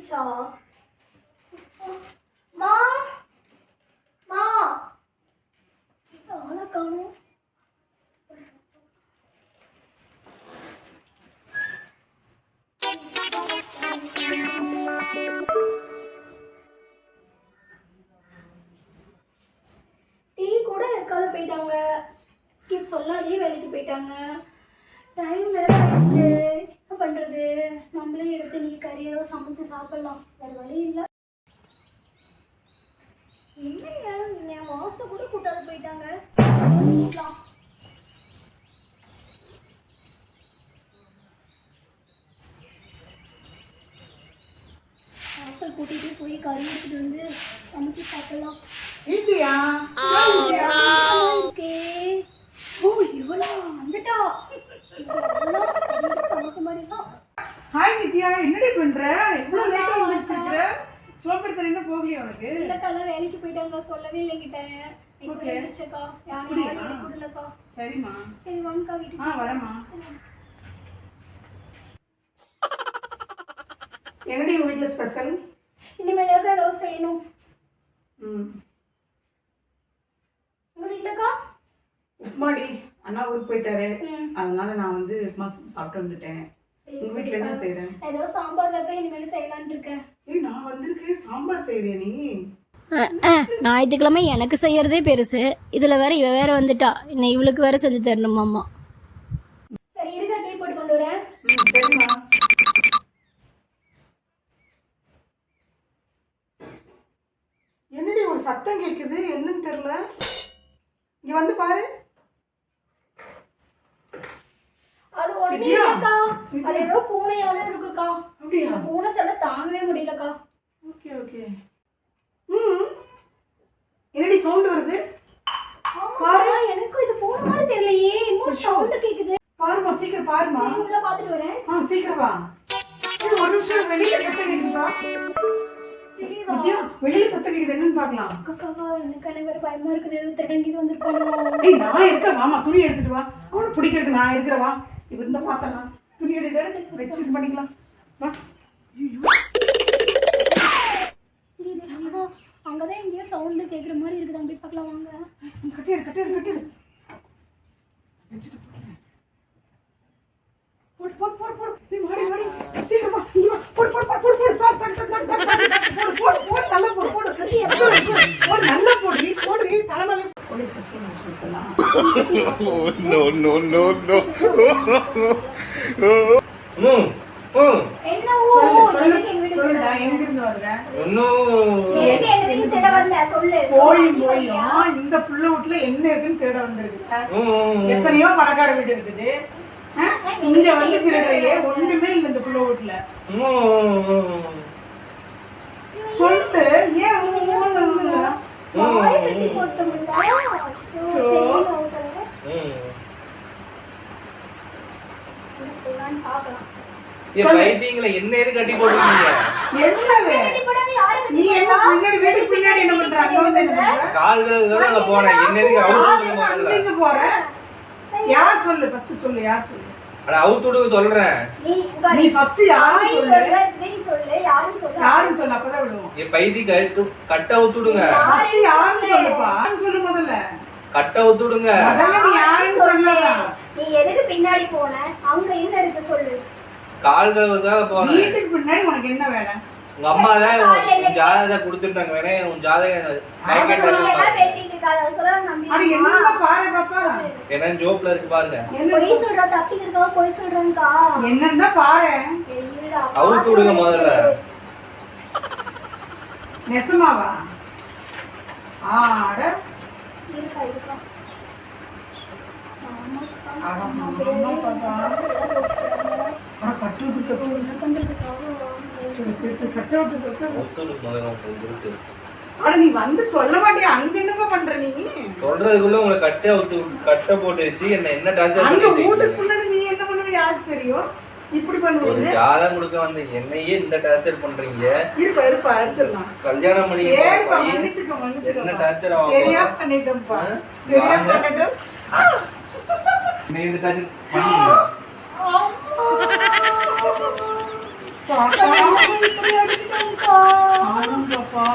வந்துச்சா? மா மா ஆளை காணோம். டீ கூட வைக்காத போயிட்டாங்க. சொல்லாதே வேலைக்கு போயிட்டாங்க. டைம் வேற ஆயிடுச்சு. என்ன பண்றது? நம்மளே எடுத்து நீ கறி ஏதோ சமைச்சு சாப்பிடலாம். வேற வழி இல்லை. என்னங்க என் வாசனை கூட கூட்டாது போயிட்டாங்க. வாசல் கூட்டிட்டு போய் கறி எடுத்துட்டு வந்து சமைச்சு சாப்பிடலாம். ஓ இவளா வந்துட்டா. சமைச்ச மாதிரி தான். ஹாய் நித்யா, என்னடி பண்ற? இவ்வளவு லேட்டா வந்துச்சிருக்க? சோம்பேறித்தனம் என்ன போகலையா உனக்கு? இல்ல கால வேலைக்கு போயிட்டாங்க, சொல்லவே இல்லைங்கிட்ட. ஓகே வந்துச்சக்கா. யாரும் யாரும் கூடலக்கா. சரிமா. சரி வாங்கக்கா வீட்டுக்கு. வரேம்மா. என்னடி உங்க வீட்ல ஸ்பெஷல்? இனிமேல் ஏதோ செய்யணும். உங்க வீட்லக்கா? உப்மாடி. அண்ணா ஊருக்கு போயிட்டாரு, அதனால நான் வந்து உப்மா சாப்பிட்டு வந்துட்டேன். உங்க வீட்ல என்ன செய்றேன்? ஏதோ சாம்பார் தான் இனிமேல் செய்யலாம்னு இருக்கேன். ஏய் நான் வந்திருக்கேன், சாம்பார் செய்றியா நீ? ஞாயிற்றுக்கிழமை எனக்கு செய்யறதே பெருசு, இதுல வேற இவ வேற வந்துட்டா. இன்னும் இவளுக்கு வேற செஞ்சு தரணுமாம்மா. சரி இருங்க, டீ போட்டு கொண்டு வரேன். சரிம்மா. என்னடி ஒரு சத்தம் கேக்குது, என்னன்னு தெரியல. இங்க வந்து பாரு. அது ஒண்ணே இல்லக்கா. அது ஏதோ பூனையோட இருக்குக்கா. அப்படியே பூனை செல்ல தாங்கவே முடியலக்கா. Okay okay. என்னடி சவுண்ட் வருது? பாரு, எனக்கு இது பூனை மாதிரி தெரியலையே. இன்னும் சவுண்ட் கேக்குது. பாருமா, சீக்கிரம் பாருமா. உள்ள பாத்துட்டு வரேன். சீக்கிரம் வா. ஒரு நிமிஷம் வெளியில சத்தம் கேக்குதா? வெளியில சத்தம் கேக்குது, என்னன்னு பார்க்கலாம். அக்கா எனக்கு வேற பயமா இருக்குது. திருடங்கி வந்திருக்காங்க. ஏய் நான் இருக்க, வாமா துணி எடுத்துட்டு வா. அவனை பிடிக்கிறதுக்கு நான் இருக்கிறவா. இப்ப இந்த பார்த்தனா துணி எடுத்து வச்சு பண்ணிக்கலாம். வா. அங்கதான் எங்கேயோ சவுண்ட் கேக்குற மாதிரி இருக்குது. அங்க போய் பார்க்கலாம் வாங்க. கட்டிடு கட்டிடு கட்டிடு. போடு போடு போடு போடு. நீ மாடி மாடி. சீக்கிரம் வா. போடு போடு போடு போடு. போடு போடு நல்லா போடு போடு. போடு நல்லா போடு. நீ போடு. நீ தலைமையில போலீஸ் ஸ்டேஷன் சொல்லலாம். No no no no. என்ன ஓ சொல்லுடா, எங்க இருந்து வர்ற? எங்க வீட்டுக்கு தேட வந்த சொல்லு. போய் இந்த புள்ள வீட்ல என்ன இருக்குன்னு தேட வந்திருக்கு. எத்தனையோ பணக்கார வீடு இருக்குது. இங்க வந்து திருடுறையே ஒண்ணுமே இல்ல இந்த புள்ள வீட்ல. சொல்லு, ஏன் வாய் கட்டி போட்டோம்ல. சொல்லலாம் பார்க்கலாம். என்ன எது கட்டி போடுறீங்க? என்னது? நீ என்ன பின்னாடி வீட்டுக்கு பின்னாடி என்ன பண்ற? அங்க வந்து என்ன பண்ற? கால்ல போறேன். என்ன எதுக்கு அவுத்துடுங்க? எங்க போற? யார் சொல்லு, ஃபர்ஸ்ட் சொல்லு, யார் சொல்லு? அட அவுத்துடுங்க சொல்றேன். நீ ஃபர்ஸ்ட் யாரும் சொல்லு. நீ சொல்லு, யாரும் சொல்லு. யாரும் சொல்லு, அப்பதான் விடுவோம். ஏ பைதி கட்ட அவுத்துடுங்க. ஃபர்ஸ்ட் யாரும் சொல்லுப்பா. யாரும் சொல்லு முதல்ல. கட்ட அவுத்துடுங்க. முதல்ல நீ யாரும் சொல்லல. நீ எதுக்கு பின்னாடி போன? அங்க என்ன இருக்கு சொல்லு. கால்களுக்காக போறேன். வீட்டுக்கு பின்னாடி உனக்கு என்ன வேலை? உங்க அம்மா தான் ஜாதகம் கொடுத்துட்டாங்க. வேணே உன் ஜாதகம் பேசிட்டு இருக்காத சொல்ற நம்பி. அட என்ன பாரு பாப்பா. என்ன ஜோப்ல இருக்கு பாருங்க. போய் சொல்றா, தப்பிக்கிறதா போய் சொல்றாங்கக்கா. என்னன்னா பாரு. அவுத்து விடுங்க முதல்ல. நெசமாவா? ஆட இருக்கா இருக்கா. நீ வந்து சொல்ல மாட்டியா? அங்க என்னமா பண்ற நீ? சொல்றதுக்குள்ள உங்களை கட்ட போட்டு வச்சு என்ன டார்ச்சர் வீட்டுக்குள்ள நீ என்ன பண்ணுவ யாருக்கு தெரியும்? இப்படி பண்ணுவீங்க. ஜாதகம் கொடுக்க வந்து என்னையே இந்த டார்ச்சர் பண்றீங்க. இருப்பா அடிச்சிடலாம். கல்யாணம் பண்ணி என்ன டார்ச்சர் ஆகும்? தெரியா பண்ணிட்டோம்ப்பா. தெரியா பண்ணிட்டோம். நீ இந்த டார்ச்சர் பண்ணுவீங்க. பாப்பா இப்படி அடிச்சிட்டோம். ஆமாம் பாப்பா